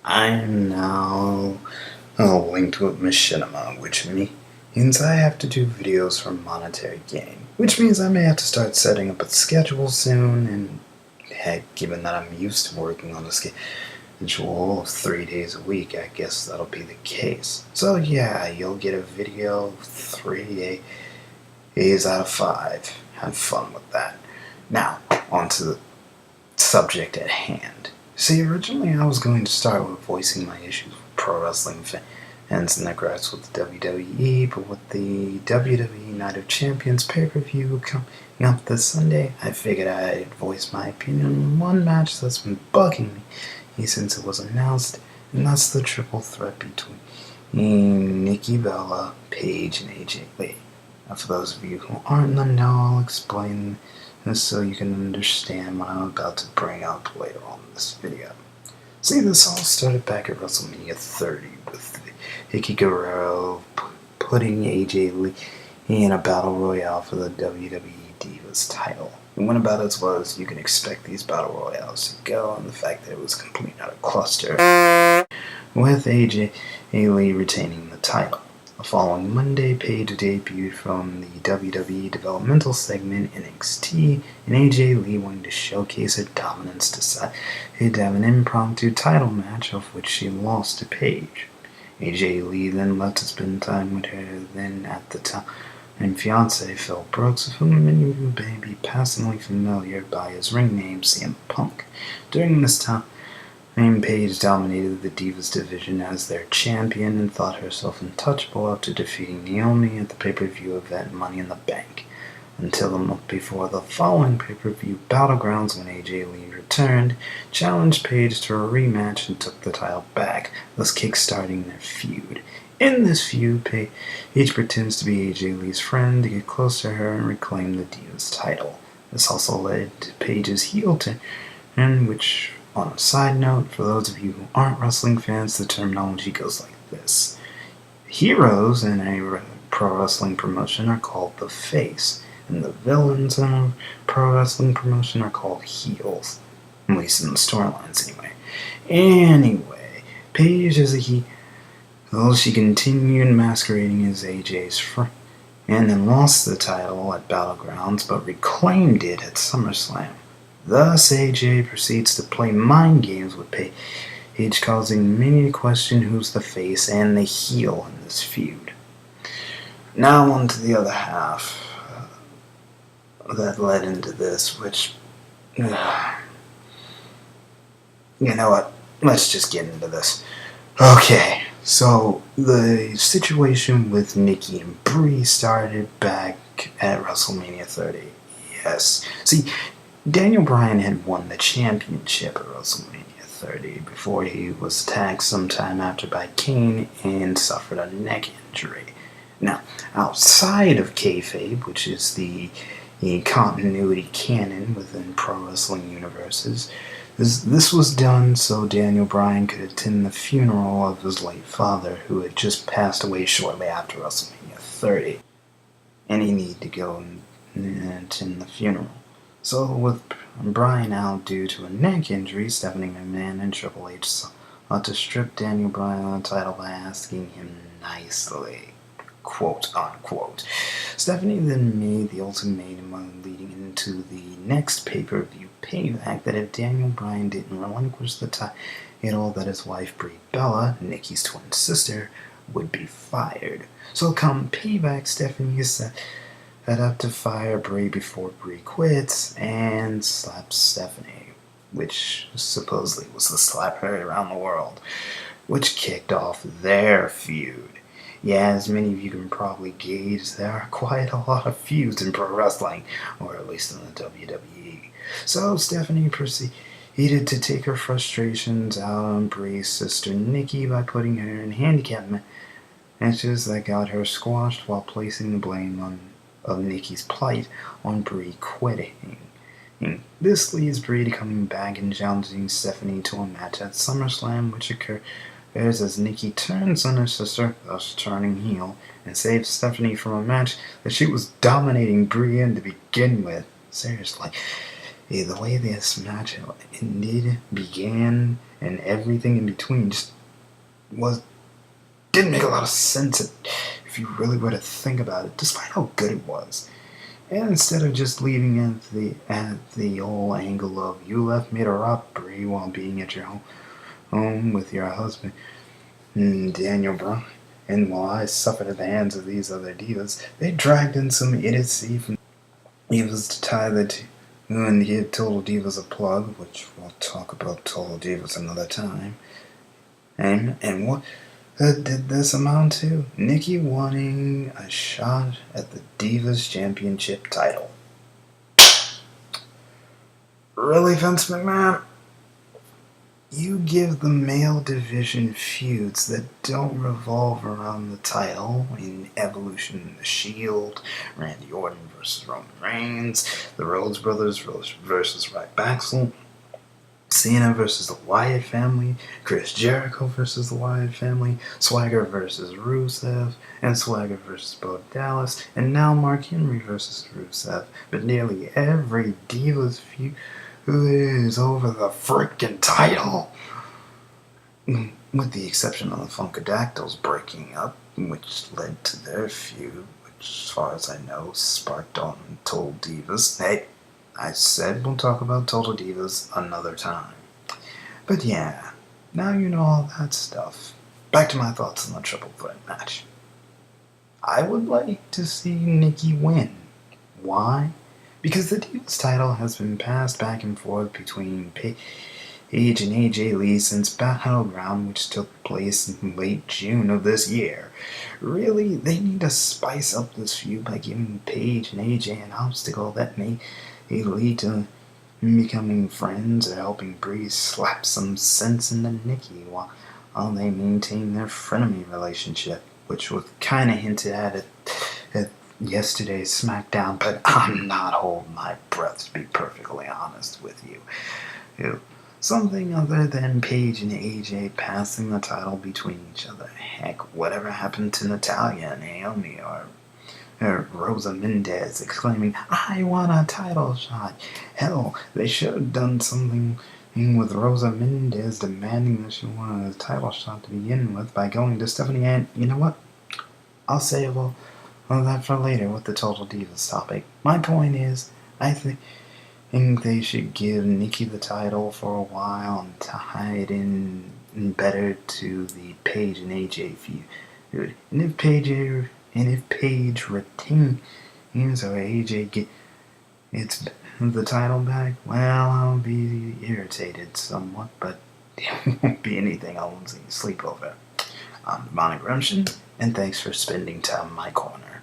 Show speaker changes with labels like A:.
A: I am now linked with machinima, which means I have to do videos for monetary gain. Which means I may have to start setting up a schedule soon, and heck, given that I'm used to working on a schedule of 3 days a week, I guess that'll be the case. So yeah, you'll get a video 3 days out of 5. Have fun with that. Now, on to the subject at hand. See, originally I was going to start with voicing my issues with pro wrestling fans and their gripes with the WWE, but with the WWE Night of Champions pay-per-view coming up this Sunday, I figured I'd voice my opinion on one match that's been bugging me since it was announced, and that's the triple threat between Nikki Bella, Paige, and AJ Lee. Now, for those of you who aren't in the know, I'll explain this so you can understand what I'm about to bring up later on in this video. See, this all started back at WrestleMania 30 with Vicky Guerrero putting AJ Lee in a battle royale for the WWE Divas title. And when about it was, you can expect these battle royales to go, and the fact that it was complete and utter cluster, with AJ Lee retaining the title. The following Monday, Paige debuted from the WWE developmental segment NXT, and AJ Lee wanted to showcase her dominance decided to have an impromptu title match, of which she lost to Paige. AJ Lee then left to spend time with her then at the time fiance Phil Brooks, with whom many of you may be passingly familiar by his ring name CM Punk. During this time, Paige dominated the Divas division as their champion and thought herself untouchable after defeating Naomi at the pay-per-view event Money in the Bank, until a month before the following pay-per-view Battlegrounds, when AJ Lee returned, challenged Paige to a rematch and took the title back, thus kick-starting their feud. In this feud, Paige pretends to be AJ Lee's friend to get close to her and reclaim the Divas title. This also led to Paige's heel turn, which, on a side note, for those of you who aren't wrestling fans, the terminology goes like this. Heroes in a pro wrestling promotion are called the face, and the villains in a pro wrestling promotion are called heels. At least in the storylines, anyway. Paige is a heel. She continued masquerading as AJ's friend, and then lost the title at Battlegrounds, but reclaimed it at SummerSlam. Thus, AJ proceeds to play mind games with Paige, causing many to question who's the face and the heel in this feud. Now on to the other half that led into this, which, you know what, let's just get into this. Okay, so the situation with Nikki and Brie started back at WrestleMania 30. Yes, see, Daniel Bryan had won the championship at WrestleMania 30 before he was attacked sometime after by Kane and suffered a neck injury. Now, outside of kayfabe, which is the continuity canon within pro wrestling universes, this was done so Daniel Bryan could attend the funeral of his late father, who had just passed away shortly after WrestleMania 30, and he needed to go and attend the funeral. So, with Bryan out due to a neck injury, Stephanie McMahon and Triple H sought to strip Daniel Bryan of the title by asking him nicely, quote unquote. Stephanie then made the ultimatum leading into the next pay-per-view Payback that if Daniel Bryan didn't relinquish the title, that his wife Brie Bella, Nikki's twin sister, would be fired. So come Payback, Stephanie is set up to fire Brie before Brie quits and slaps Stephanie, which supposedly was the slap heard around the world, which kicked off their feud. Yeah, as many of you can probably gauge, there are quite a lot of feuds in pro wrestling, or at least in the WWE. So Stephanie proceeded to take her frustrations out on Brie's sister Nikki by putting her in handicap matches that got her squashed, while placing the blame of Nikki's plight on Brie quitting. This leads Brie to coming back and challenging Stephanie to a match at SummerSlam, which occurs as Nikki turns on her sister, thus turning heel, and saves Stephanie from a match that she was dominating Brie in to begin with. Seriously, the way this match began and everything in between just was didn't make a lot of sense if you really were to think about it, despite how good it was. And instead of just leaving at the whole angle of you left me to rot, Brie, while being at your home with your husband, Daniel Bryan, and while I suffered at the hands of these other divas, they dragged in some idiocy from divas to tie the two and give Total Divas a plug, which we'll talk about Total Divas another time. And what did this amount to? Nikki wanting a shot at the Divas Championship title. Really, Vince McMahon? You give the male division feuds that don't revolve around the title in Evolution and the Shield, Randy Orton versus Roman Reigns, the Rhodes Brothers versus Ryback, Cena versus the Wyatt family, Chris Jericho versus the Wyatt family, Swagger versus Rusev, and Swagger versus Bo Dallas, and now Mark Henry versus Rusev. But nearly every Divas feud is over the frickin' title. With the exception of the Funkadactyls breaking up, which led to their feud, which, as far as I know, sparked on Total Divas. Hey, I said we'll talk about Total Divas another time. But yeah, now you know all that stuff. Back to my thoughts on the triple threat match. I would like to see Nikki win. Why? Because the Divas title has been passed back and forth between Paige and AJ Lee since Battleground, which took place in late June of this year. Really, they need to spice up this feud by giving Paige and AJ an obstacle that may lead to becoming friends or helping Bree slap some sense into Nikki while they maintain their frenemy relationship, which was kind of hinted at yesterday's SmackDown, but I'm not holding my breath, to be perfectly honest with you. Something other than Paige and AJ passing the title between each other. Heck, whatever happened to Natalya and Naomi or Rosa Mendez exclaiming, "I want a title shot"? Hell, they should have done something with Rosa Mendez demanding that she wanted a title shot to begin with by going to Stephanie, and you know what? I'll save all that for later with the Total Divas topic. My point is, I think they should give Nikki the title for a while and tie it in better to the Paige and AJ feud. And if Paige retains or AJ gets the title back, well, I'll be irritated somewhat, but it won't be anything I won't sleep over. I'm Demonic Redemption, and thanks for spending time in my corner.